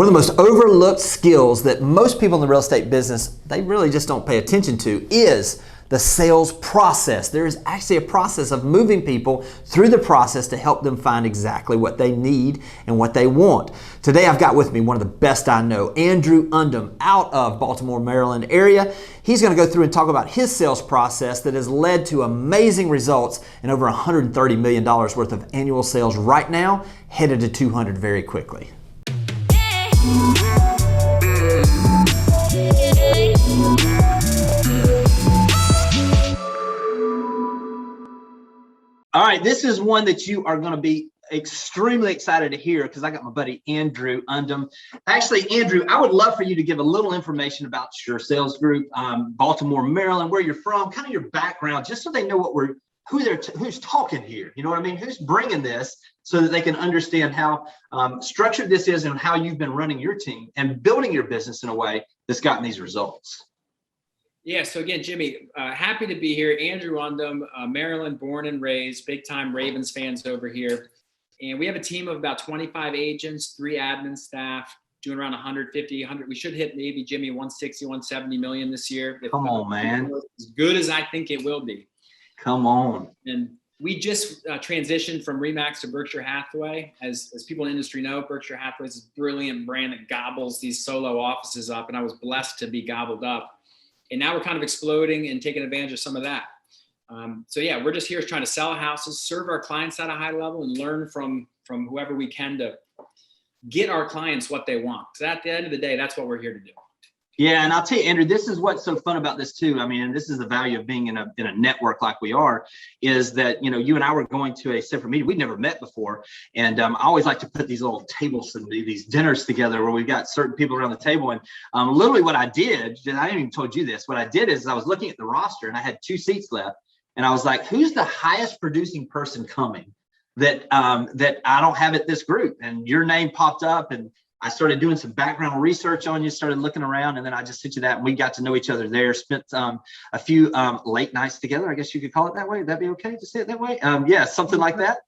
One of the most overlooked skills that most people in the real estate business, they really just don't pay attention to is the sales process. There is actually a process of moving people through the process to help them find exactly what they need and what they want. Today I've got with me one of the best I know, Andrew Undum, out of Baltimore, Maryland area. He's going to go through and talk about his sales process that has led to amazing results and over $130 million worth of annual sales right now, headed to 200 very quickly. All right, this is one that you are going to be extremely excited to hear because I got my buddy Andrew Undum. Actually, Andrew, I would love for you to give a little information about your sales group, Baltimore, Maryland, where you're from, kind of your background, just so they know who's talking here. You know what I mean? Who's bringing this so that they can understand how structured this is and how you've been running your team and building your business in a way that's gotten these results. Yeah, so again, Jimmy, happy to be here. Andrew Undum, Maryland, born and raised, big time Ravens fans over here. And we have a team of about 25 agents, 3 admin staff, doing around 100. We should hit maybe, Jimmy, 160, 170 million this year. Come on, man. As good as I think it will be. Come on. And we just transitioned from RE/MAX to Berkshire Hathaway. As people in the industry know, Berkshire Hathaway is this brilliant brand that gobbles these solo offices up. And I was blessed to be gobbled up. And now we're kind of exploding and taking advantage of some of that. So yeah, we're just here trying to sell houses, serve our clients at a high level, and learn from whoever we can to get our clients what they want. So at the end of the day, that's what we're here to do. Yeah, and I'll tell you, Andrew, this is what's so fun about this too. I mean, and this is the value of being in a network like we are, is that, you know, you and I were going to a separate meeting. We'd never met before. And I always like to put these little tables and these dinners together where we've got certain people around the table. And literally what I did, and I haven't even told you this, what I did is I was looking at the roster and I had 2 seats left. And I was like, who's the highest producing person coming that I don't have at this group? And your name popped up, and I started doing some background research on you, started looking around, and then I just sent you that, and we got to know each other there, spent a few late nights together. I guess you could call it that way. Would that be okay to say it that way? Yeah, something like that.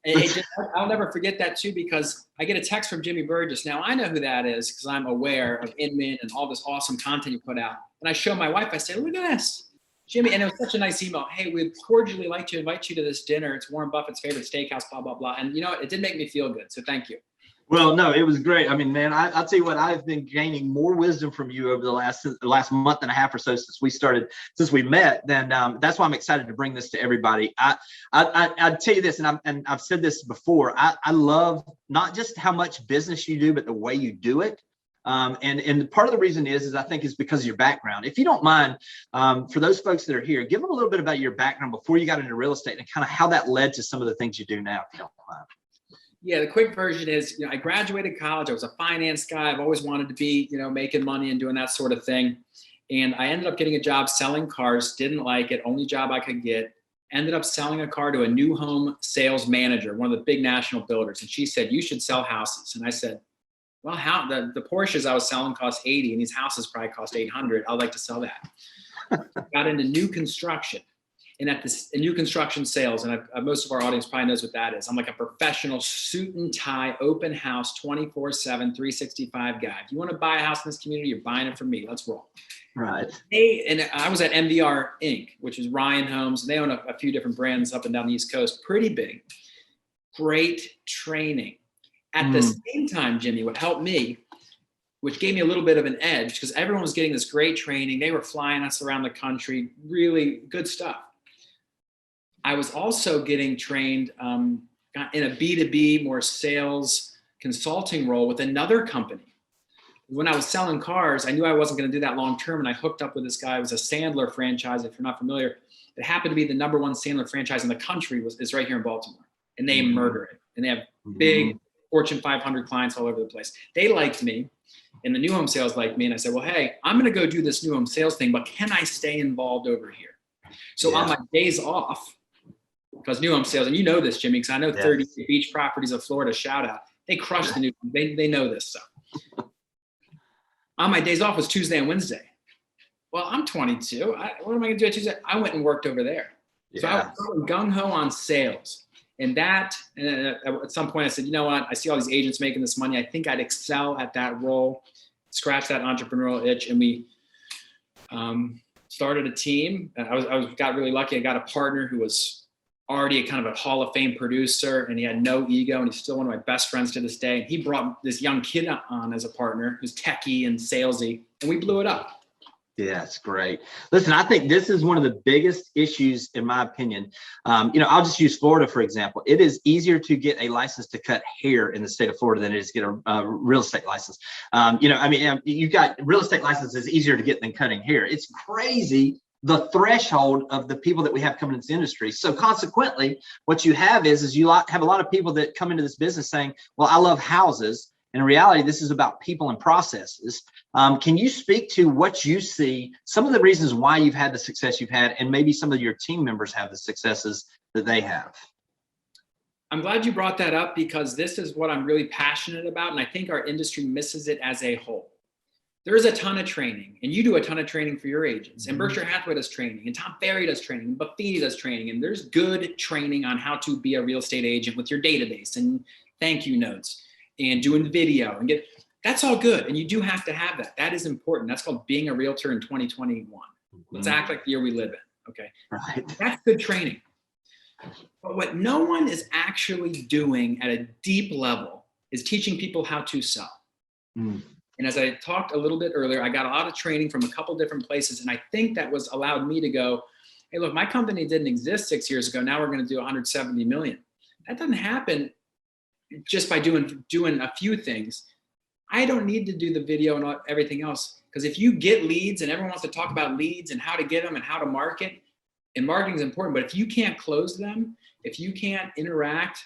Hey, I'll never forget that too, because I get a text from Jimmy Burgess. Now I know who that is because I'm aware of Inman and all this awesome content you put out. And I show my wife, I say, look at this, Jimmy. And it was such a nice email. Hey, we'd cordially like to invite you to this dinner. It's Warren Buffett's favorite steakhouse, blah, blah, blah. And you know, it did make me feel good. So thank you. Well, no, it was great. I mean, man, I'll tell you what, I've been gaining more wisdom from you over the last month and a half or so since we met. Then that's why I'm excited to bring this to everybody. I'd tell you this, and I've said this before. I love not just how much business you do, but the way you do it. And part of the reason is I think is because of your background. If you don't mind, for those folks that are here, give them a little bit about your background before you got into real estate and kind of how that led to some of the things you do now, if you don't mind. Yeah, the quick version is, you know, I graduated college. I was a finance guy. I've always wanted to be, you know, making money and doing that sort of thing. And I ended up getting a job selling cars, didn't like it, only job I could get. Ended up selling a car to a new home sales manager, one of the big national builders. And she said, you should sell houses. And I said, well, how the Porsches I was selling cost 80 and these houses probably cost 800. I'd like to sell that. Got into new construction. And at this new construction sales, and most of our audience probably knows what that is. I'm like a professional suit and tie, open house, 24/7, 365 guy. If you want to buy a house in this community, you're buying it from me. Let's roll. Right. And I was at MVR Inc., which is Ryan Homes. They own a few different brands up and down the East Coast. Pretty big. Great training. At the same time, Jimmy, what helped me, which gave me a little bit of an edge, because everyone was getting this great training. They were flying us around the country. Really good stuff. I was also getting trained in a B2B, more sales consulting role with another company. When I was selling cars, I knew I wasn't going to do that long term, and I hooked up with this guy. It was a Sandler franchise, if you're not familiar. It happened to be the #1 Sandler franchise in the country is right here in Baltimore, and they murder it. And they have big Fortune 500 clients all over the place. They liked me, and the new home sales liked me, and I said, well, hey, I'm going to go do this new home sales thing, but can I stay involved over here? So on my days off, because new home sales, and you know this, Jimmy, because I know 30 beach properties of Florida, shout out. They crush the new, they know this stuff. On my days off was Tuesday and Wednesday. Well, I'm 22. What am I going to do on Tuesday? I went and worked over there. So I was gung-ho on sales. And that, at some point I said, you know what? I see all these agents making this money. I think I'd excel at that role, scratch that entrepreneurial itch. And we started a team. I got really lucky. I got a partner who was already a kind of a Hall of Fame producer, and he had no ego, and he's still one of my best friends to this day. And he brought this young kid on as a partner who's techie and salesy, and we blew it up. Yeah, that's great. Listen, I think this is one of the biggest issues, in my opinion. I'll just use Florida, for example. It is easier to get a license to cut hair in the state of Florida than it is to get a real estate license. You got real estate licenses easier to get than cutting hair. It's crazy, the threshold of the people that we have coming into this industry. So consequently, what you have is you have a lot of people that come into this business saying, well, I love houses. And in reality, this is about people and processes. Can you speak to what you see, some of the reasons why you've had the success you've had, and maybe some of your team members have the successes that they have? I'm glad you brought that up, because this is what I'm really passionate about. And I think our industry misses it as a whole. There's a ton of training, and you do a ton of training for your agents, and Berkshire Hathaway does training, and Tom Ferry does training, and Buffini does training. And there's good training on how to be a real estate agent with your database and thank you notes and doing video and that's all good. And you do have to have that. That is important. That's called being a realtor in 2021. Let's act like the year we live in. Okay. Right. That's good training. But what no one is actually doing at a deep level is teaching people how to sell. And as I talked a little bit earlier, I got a lot of training from a couple different places. And I think that was allowed me to go, hey, look, my company didn't exist 6 years ago. Now we're going to do 170 million. That doesn't happen just by doing a few things. I don't need to do the video and everything else, because if you get leads, and everyone wants to talk about leads and how to get them and how to market, and marketing is important, but if you can't close them, if you can't interact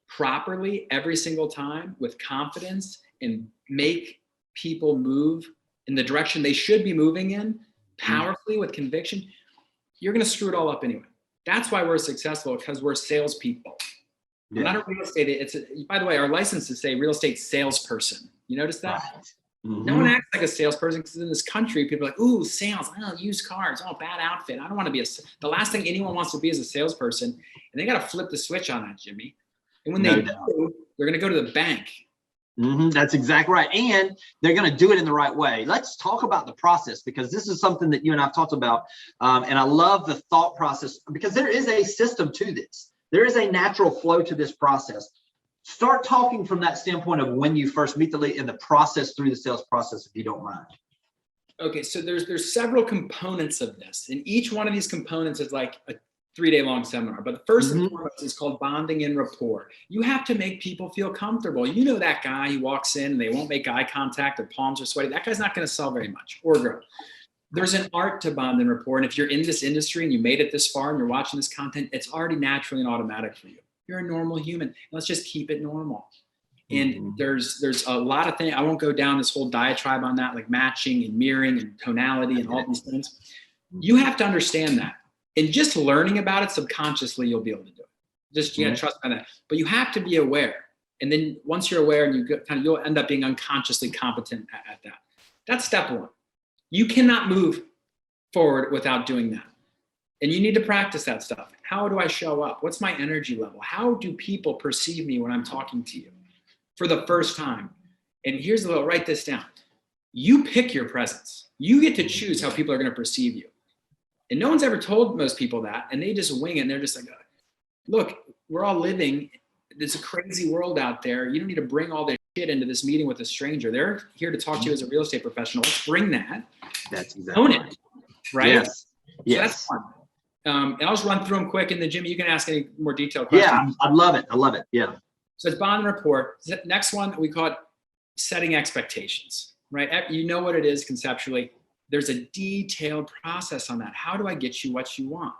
properly every single time with confidence and make people move in the direction they should be moving in powerfully with conviction, you're going to screw it all up anyway. That's why we're successful, because we're salespeople. Yeah. Not a real estate. By the way, our licenses say real estate salesperson. You notice that? Right. No one acts like a salesperson, because in this country, people are like, ooh, sales, oh, used cars, oh, bad outfit. I don't want to be the last thing anyone wants to be is a salesperson. And they got to flip the switch on that, Jimmy. And when they do, they're going to go to the bank. That's exactly right. And they're going to do it in the right way. Let's talk about the process, because this is something that you and I've talked about. And I love the thought process, because there is a system to this. There is a natural flow to this process. Start talking from that standpoint of when you first meet the lead and the process through the sales process, if you don't mind. Okay, so there's several components of this, and each one of these components is like a 3-day-long seminar. But the first and foremost is called bonding and rapport. You have to make people feel comfortable. You know that guy who walks in and they won't make eye contact, their palms are sweaty. That guy's not going to sell very much, or girl. There's an art to bond and rapport. And if you're in this industry and you made it this far and you're watching this content, it's already naturally and automatic for you. You're a normal human. Let's just keep it normal. And there's a lot of things. I won't go down this whole diatribe on that, like matching and mirroring and tonality and all these things. You have to understand that. And just learning about it subconsciously, you'll be able to do it. Just, you gotta trust on that. But you have to be aware. And then once you're aware, and you'll end up being unconsciously competent at that. That's step one. You cannot move forward without doing that. And you need to practice that stuff. How do I show up? What's my energy level? How do people perceive me when I'm talking to you for the first time? And here's a little, write this down. You pick your presence. You get to choose how people are going to perceive you. And no one's ever told most people that. And they just wing it. And they're just like, look, we're all living. There's a crazy world out there. You don't need to bring all this shit into this meeting with a stranger. They're here to talk to you as a real estate professional. Let's bring that. That's exactly own it. Right? Yes. So that's fun. And I'll just run through them quick. And then Jimmy, you can ask any more detailed questions. Yeah, I love it. I love it. Yeah. So it's bond and rapport. Next one, we call it setting expectations, right? You know what it is conceptually. There's a detailed process on that. How do I get you what you want?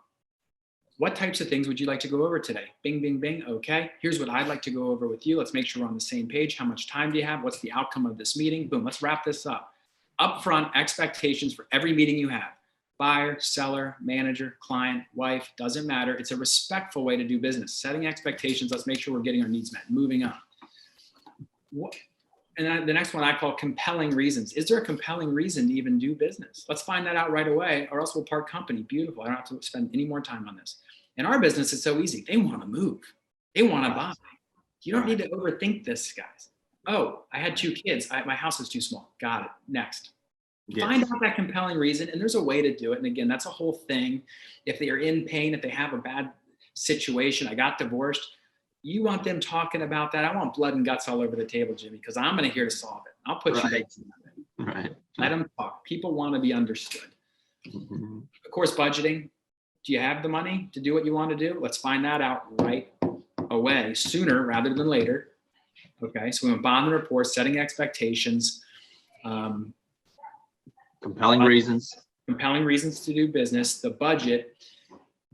What types of things would you like to go over today? Bing, bing, bing. Okay. Here's what I'd like to go over with you. Let's make sure we're on the same page. How much time do you have? What's the outcome of this meeting? Boom. Let's wrap this up. Upfront expectations for every meeting you have. Buyer, seller, manager, client, wife, doesn't matter. It's a respectful way to do business. Setting expectations. Let's make sure we're getting our needs met. Moving on. And the next one I call compelling reasons. Is there a compelling reason to even do business? Let's find that out right away, or else we'll part company. Beautiful. I don't have to spend any more time on this. In our business, it's so easy. They want to move. They want to Right. buy. You don't need to overthink this, guys. Oh, I had 2 kids. My house is too small. Got it. Next. Find Yes. out that compelling reason, and there's a way to do it. And again, that's a whole thing. If they are in pain, if they have a bad situation, I got divorced, you want them talking about that. I want blood and guts all over the table, Jimmy, because I'm going to here to solve it. I'll put you Right. there. Right. Let them talk. People want to be understood. Mhm. Of course, budgeting. Do you have the money to do what you want to do? Let's find that out right away, sooner rather than later. Okay, so we want bond and report, setting expectations, Compelling reasons. compelling reasons to do business, the budget,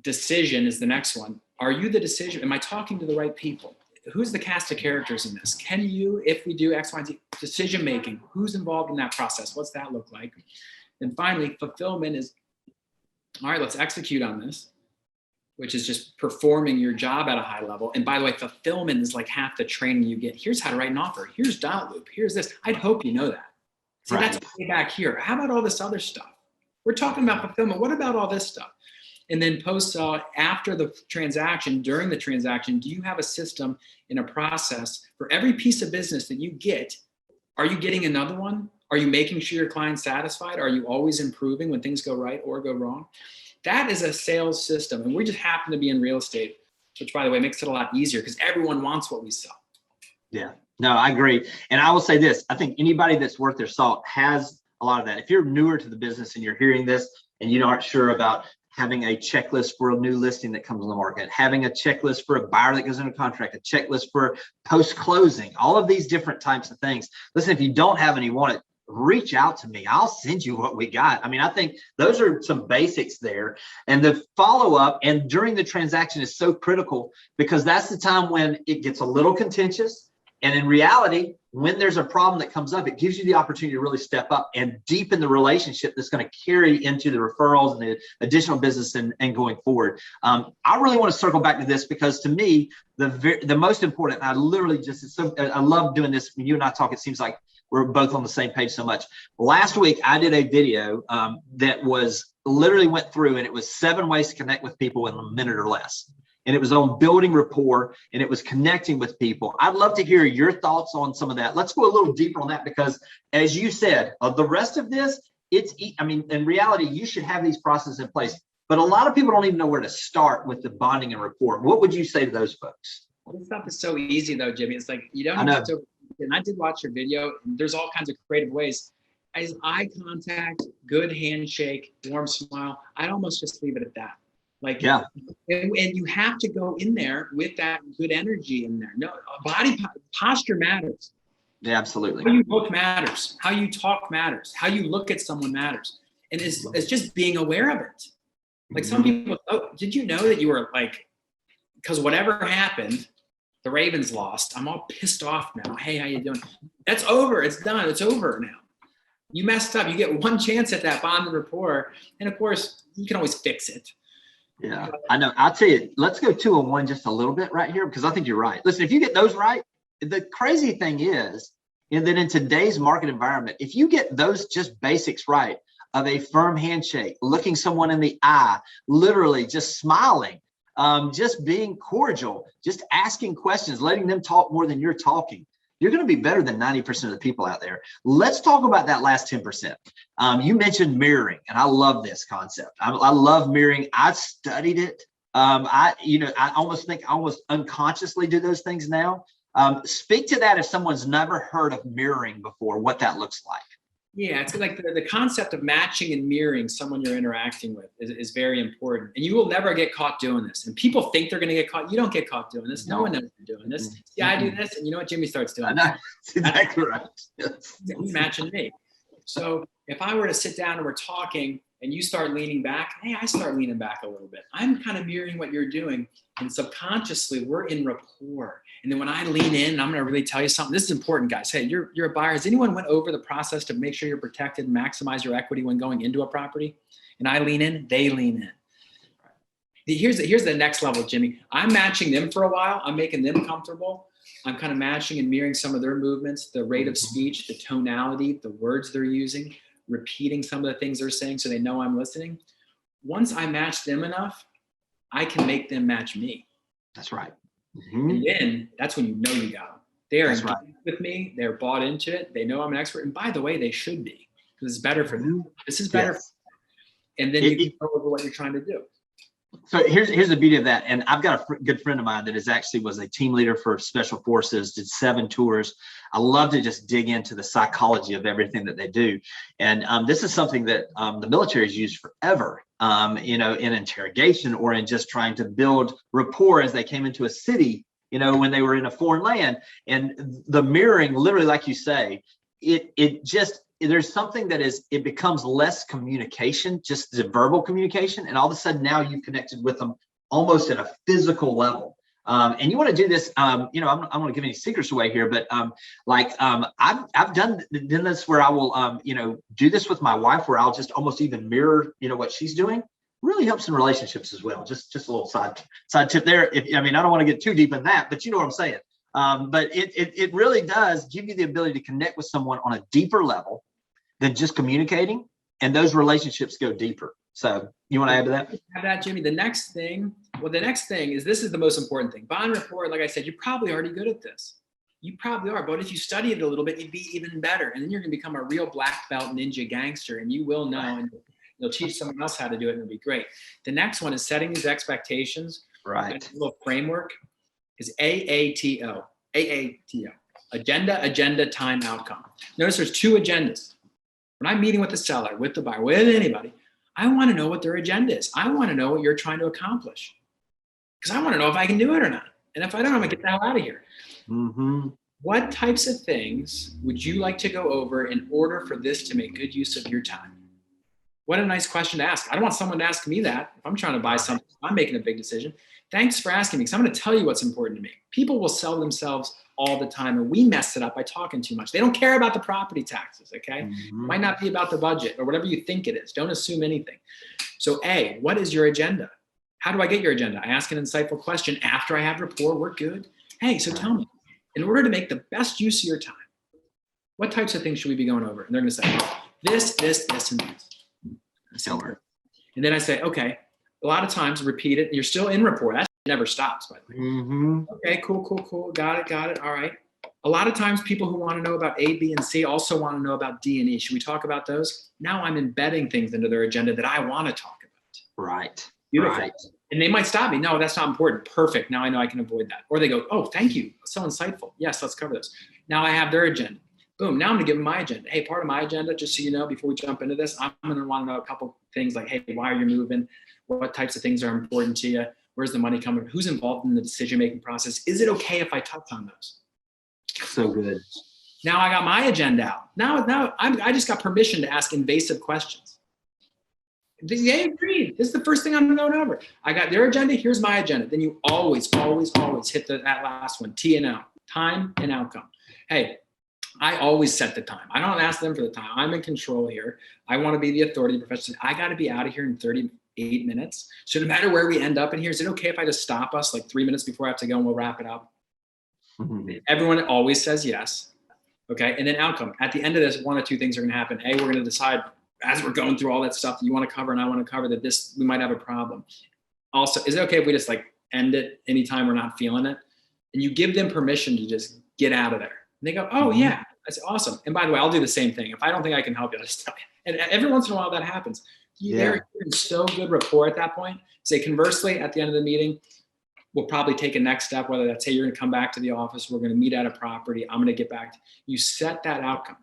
decision is the next one. Are you the decision? Am I talking to the right people? Who's the cast of characters in this? Can you, if we do X, Y, and Z, decision making, who's involved in that process? What's that look like? And finally, fulfillment is, all right, let's execute on this, which is just performing your job at a high level. And by the way, fulfillment is like half the training you get. Here's how to write an offer. Here's dot loop. Here's this. I'd hope you know that. See, Right. that's way back here. How about all this other stuff? We're talking about fulfillment. What about all this stuff? And then post after the transaction, during the transaction, do you have a system and a process for every piece of business that you get? Are you getting another one? Are you making sure your client's satisfied? Are you always improving when things go right or go wrong? That is a sales system. And we just happen to be in real estate, which, by the way, makes it a lot easier because everyone wants what we sell. Yeah, no, I agree. And I will say this, I think anybody that's worth their salt has a lot of that. If you're newer to the business and you're hearing this and you aren't sure about having a checklist for a new listing that comes on the market, having a checklist for a buyer that goes into contract, a checklist for post-closing, all of these different types of things. Listen, if you don't have any, want it, reach out to me. I'll send you what we got. I mean, I think those are some basics there. And the follow-up and during the transaction is so critical because that's the time when it gets a little contentious. And in reality, when there's a problem that comes up, it gives you the opportunity to really step up and deepen the relationship that's going to carry into the referrals and the additional business and going forward. I really want to circle back to this because to me, the most important, I literally just, I love doing this. When you and I talk, it seems like we're both on the same page so much. Last week, I did a video that was literally went through and it was 7 ways to connect with people in a minute or less. And it was on building rapport and it was connecting with people. I'd love to hear your thoughts on some of that. Let's go a little deeper on that because as you said, the rest of this, I mean, in reality, you should have these processes in place, but a lot of people don't even know where to start with the bonding and rapport. What would you say to those folks? This stuff is so easy though, Jimmy. It's like, you don't need to, and I did watch your video. And there's all kinds of creative ways. As eye contact, good handshake, warm smile, I'd almost just leave it at that. Like, yeah. And you have to go in there with that good energy in there. No, body posture matters. Yeah, absolutely. How you look matters. How you talk matters. How you look at someone matters. And it's just being aware of it. Like some people, oh, did you know that you were like, because whatever happened, the Ravens lost. I'm all pissed off now. Hey, how you doing? That's over. It's done. It's over now. You messed up. You get one chance at that bond and rapport. And of course, you can always fix it. Yeah, I know. I'll tell you, let's go 2 on 1 just a little bit right here, because I think you're right. Listen, if you get those right, the crazy thing is, and then in today's market environment, if you get those just basics right of a firm handshake, looking someone in the eye, literally just smiling, just being cordial, just asking questions, letting them talk more than you're talking, you're going to be better than 90% of the people out there. Let's talk about that last 10%. You mentioned mirroring, and I love this concept. I love mirroring. I studied it. I almost think I almost unconsciously do those things now. Speak to that if someone's never heard of mirroring before, what that looks like. Yeah, it's like the concept of matching and mirroring someone you're interacting with is very important. And you will never get caught doing this. And people think they're going to get caught. You don't get caught doing this. No one knows you're doing this. See, I do this. And you know what? Jimmy starts doing. I know. That's exactly right. Yes. He's matching me. So if I were to sit down and we're talking and you start leaning back, hey, I start leaning back a little bit. I'm kind of mirroring what you're doing. And subconsciously, we're in rapport. And then when I lean in, I'm going to really tell you something. This is important, guys. Hey, you're a buyer. Has anyone went over the process to make sure you're protected and maximize your equity when going into a property? And I lean in, they lean in. Here's the next level, Jimmy. I'm matching them for a while. I'm making them comfortable. I'm kind of matching and mirroring some of their movements, the rate of speech, the tonality, the words they're using, repeating some of the things they're saying so they know I'm listening. Once I match them enough, I can make them match me. That's right. Mhm. And then that's when you know you got them. They're That's engaged right. with me. They're bought into it. They know I'm an expert. And by the way, they should be, because it's better for them. Mhm. This is better. Yes. And then It, you can it, go over what you're trying to do. so here's the beauty of that. And I've got a good friend of mine that was a team leader for special forces, did 7 tours. I love to just dig into the psychology of everything that they do. And this is something that the military has used forever, in interrogation or in just trying to build rapport as they came into a city, when they were in a foreign land. And the mirroring, literally, like you say, there's something it becomes less communication, just the verbal communication. And all of a sudden now you've connected with them almost at a physical level. And you want to do this, I'm not going to give any secrets away here, but I've done this where I will, do this with my wife, where I'll just almost even mirror, what she's doing. Really helps in relationships as well. Just a little side tip there. I don't want to get too deep in that, but you know what I'm saying. But it really does give you the ability to connect with someone on a deeper level than just communicating, and those relationships go deeper. So you want to add to that? Add that, Jimmy. The next thing is, this is the most important thing. Bond report, like I said, you're probably already good at this. You probably are, but if you study it a little bit, you'd be even better. And then you're going to become a real black belt ninja gangster, and you will know, and you'll teach someone else how to do it, and it'll be great. The next one is setting these expectations. Right. A little framework is AATO. AATO. Agenda, time, outcome. Notice there's 2 agendas. When I'm meeting with the seller, with the buyer, with anybody, I want to know what their agenda is. I want to know what you're trying to accomplish, because I want to know if I can do it or not. And if I don't, I'm going to get the hell out of here. Mm-hmm. What types of things would you like to go over in order for this to make good use of your time? What a nice question to ask. I don't want someone to ask me that. If I'm trying to buy something, I'm making a big decision. Thanks for asking me, because I'm going to tell you what's important to me. People will sell themselves all the time, and we mess it up by talking too much. They don't care about the property taxes, okay? Mm-hmm. It might not be about the budget or whatever you think it is. Don't assume anything. So A, what is your agenda? How do I get your agenda? I ask an insightful question after I have rapport. We're good. Hey, so tell me, in order to make the best use of your time, what types of things should we be going over? And they're going to say, this, and this. And then I say, okay, a lot of times repeat it. You're still in rapport. That never stops, by the way. Mm-hmm. Okay, cool. Got it. All right. A lot of times people who want to know about A, B, and C also want to know about D and E. Should we talk about those? Now I'm embedding things into their agenda that I want to talk about. Right. Beautiful. Right. And they might stop me. No, that's not important. Perfect. Now I know I can avoid that. Or they go, oh, thank you. So insightful. Yes, let's cover this. Now I have their agenda. Boom. Now I'm going to give them my agenda. Hey, part of my agenda, just so you know, before we jump into this, I'm going to want to know a couple things like, hey, why are you moving? What types of things are important to you? Where's the money coming? Who's involved in the decision-making process? Is it okay if I touch on those? So good. Now I got my agenda out. Now I just got permission to ask invasive questions. They agreed. This is the first thing I'm going over. I got their agenda. Here's my agenda. Then you always hit that last one, T and L, time and outcome. Hey, I always set the time. I don't ask them for the time. I'm in control here. I want to be the authority professional. I got to be out of here in 38 minutes. So no matter where we end up in here, is it okay if I just stop us like 3 minutes before I have to go and we'll wrap it up? Mm-hmm. Everyone always says yes. Okay. And then outcome. At the end of this, 1 or 2 things are going to happen. A, we're going to decide as we're going through all that stuff that you want to cover and I want to cover that we might have a problem. Also, is it okay if we just like end it anytime we're not feeling it? And you give them permission to just get out of there. And they go, oh yeah, that's awesome. And by the way, I'll do the same thing. If I don't think I can help you, I'll just tell you. And every once in a while that happens. They're in so good rapport at that point. Say conversely, at the end of the meeting, we'll probably take a next step, whether that's, hey, you're going to come back to the office. We're going to meet at a property. I'm going to get back. You set that outcome.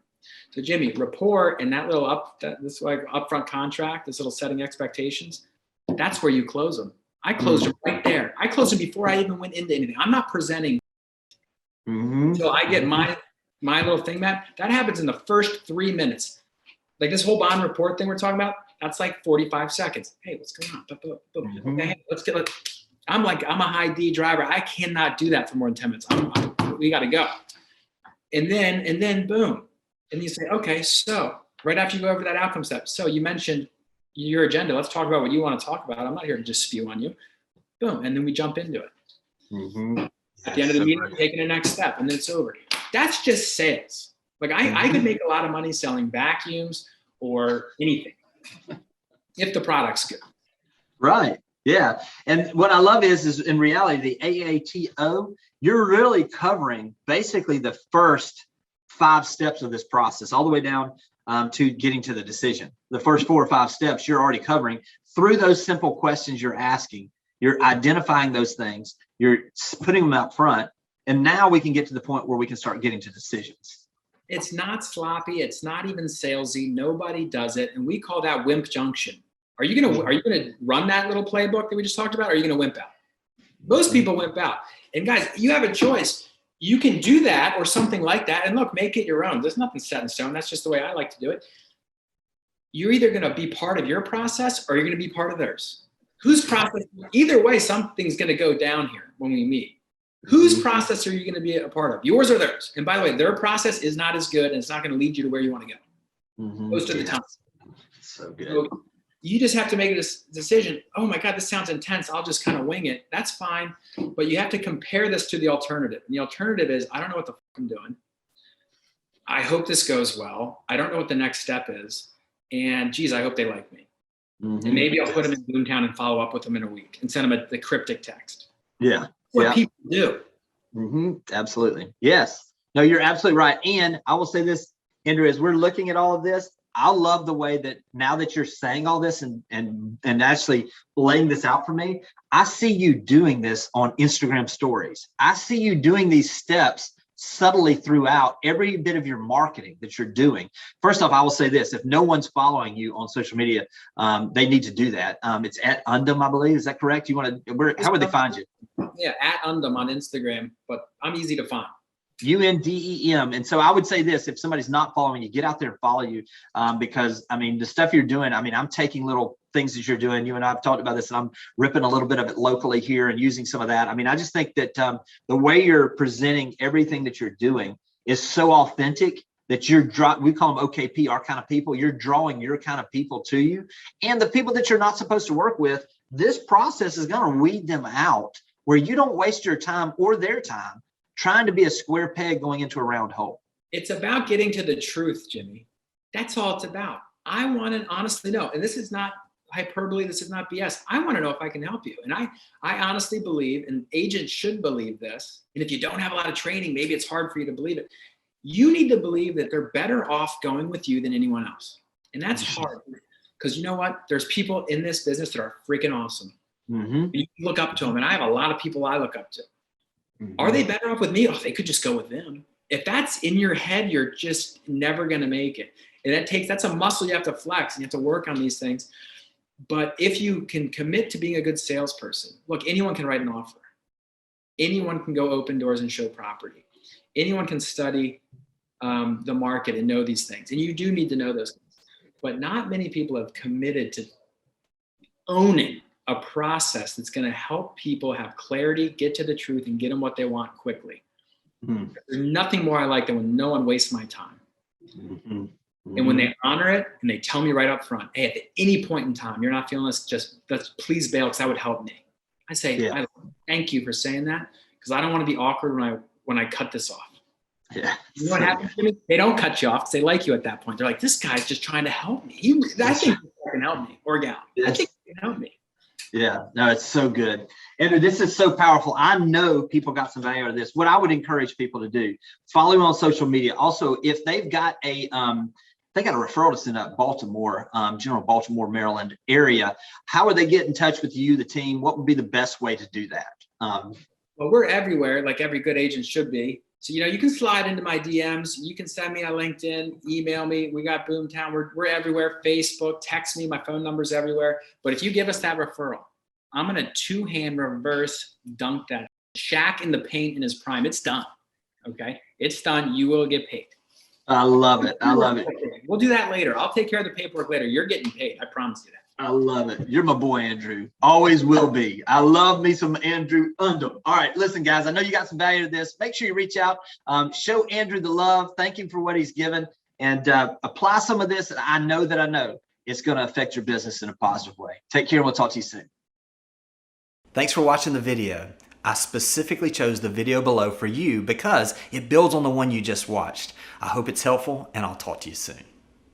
So Jimmy, rapport and that little this like upfront contract, this little setting expectations, that's where you close them. I closed them right there. I closed them before I even went into anything. I'm not presenting until I get my little thing, Matt. That happens in the first 3 minutes. Like this whole bond report thing we're talking about, that's like 45 seconds. Hey, what's going on? Okay, I'm a high D driver. I cannot do that for more than 10 minutes. We got to go. And then boom. And you say, okay, so right after you go over that outcome step. So you mentioned your agenda. Let's talk about what you want to talk about. I'm not here to just spew on you. Boom. And then we jump into it. Mm-hmm. At the end of the meeting, taking the next step and then it's over. That's just sales. Like I could make a lot of money selling vacuums or anything if the product's good. Right. Yeah. And what I love is in reality, the AATO, you're really covering basically the first 5 steps of this process, all the way down to getting to the decision. The first 4 or 5 steps you're already covering through those simple questions you're asking. You're identifying those things, you're putting them out front. And now we can get to the point where we can start getting to decisions. It's not sloppy. It's not even salesy. Nobody does it. And we call that wimp junction. Are you gonna run that little playbook that we just talked about? Or are you gonna wimp out? Most people wimp out. And guys, you have a choice. You can do that or something like that. And look, make it your own. There's nothing set in stone. That's just the way I like to do it. You're either gonna be part of your process or you're gonna be part of theirs. Whose process? Either way, something's gonna go down here when we meet. Whose process are you going to be a part of? Yours or theirs? And by the way, their process is not as good and it's not going to lead you to where you want to go. Most of the time. So good. So you just have to make a decision. Oh my God, this sounds intense. I'll just kind of wing it. That's fine. But you have to compare this to the alternative. And the alternative is, I don't know what the fuck I'm doing. I hope this goes well. I don't know what the next step is. And geez, I hope they like me. And maybe I'll put them in Boomtown and follow up with them in a week and send them the cryptic text. Yeah. What people do. Absolutely. Yes. No, you're absolutely right. And I will say this, Andrew, as we're looking at all of this, I love the way that now that you're saying all this and actually laying this out for me, I see you doing this on Instagram stories. I see you doing these steps subtly throughout every bit of your marketing that you're doing. First off, I will say this: if no one's following you on social media, they need to do that. It's at Undum, I believe. Is that correct? You want to? How would they find you? Yeah, at Undum on Instagram, but I'm easy to find. UNDEM. And so I would say this: if somebody's not following you, get out there and follow you, because I mean the stuff you're doing. I mean, I'm taking little things that you're doing. You and I have talked about this, and I'm ripping a little bit of it locally here and using some of that. I mean, I just think that the way you're presenting everything that you're doing is so authentic that we call them OKP, our kind of people. You're drawing your kind of people to you, and the people that you're not supposed to work with. This process is going to weed them out, where you don't waste your time or their time trying to be a square peg going into a round hole. It's about getting to the truth, Jimmy. That's all it's about. I want to honestly know, and this is not hyperbole, this is not BS. I want to know if I can help you. And I honestly believe, and agents should believe this, and if you don't have a lot of training, maybe it's hard for you to believe it. You need to believe that they're better off going with you than anyone else. And that's hard, because you know what? There's people in this business that are freaking awesome. You look up to them, and I have a lot of people I look up to. Are they better off with me? Oh, they could just go with them. If that's in your head, you're just never going to make it. And that's a muscle you have to flex, and you have to work on these things. But if you can commit to being a good salesperson, look, anyone can write an offer. Anyone can go open doors and show property. Anyone can study the market and know these things. And you do need to know those things. But not many people have committed to owning a process that's going to help people have clarity, get to the truth, and get them what they want quickly. There's nothing more I like than when no one wastes my time. And when they honor it and they tell me right up front, hey, at any point in time, you're not feeling this, please bail, because that would help me. I say, I thank you for saying that, because I don't want to be awkward when I cut this off. Yeah. You know what happens to me? They don't cut you off because they like you at that point. They're like, this guy's just trying to help me. I think you can help me, or gal. I think you can help me. Yeah, no, it's so good. Andrew, this is so powerful. I know people got some value out of this. What I would encourage people to do, follow him on social media. Also, if they've got a referral to send out Baltimore, general Baltimore, Maryland area, how would they get in touch with you, the team? What would be the best way to do that? Well, we're everywhere, like every good agent should be. So, you can slide into my DMs. You can send me a LinkedIn, email me. We got Boomtown. We're everywhere. Facebook, text me. My phone number's everywhere. But if you give us that referral, I'm going to two-hand reverse dunk that. Shaq in the paint in his prime. It's done. Okay? It's done. You will get paid. I love it. I love it. We'll do that later. I'll take care of the paperwork later. You're getting paid. I promise you that. I love it. You're my boy, Andrew. Always will be. I love me some Andrew Undum. All right, listen, guys, I know you got some value to this. Make sure you reach out, show Andrew the love, thank him for what he's given, and apply some of this. And I know it's going to affect your business in a positive way. Take care, and we'll talk to you soon. Thanks for watching the video. I specifically chose the video below for you because it builds on the one you just watched. I hope it's helpful, and I'll talk to you soon.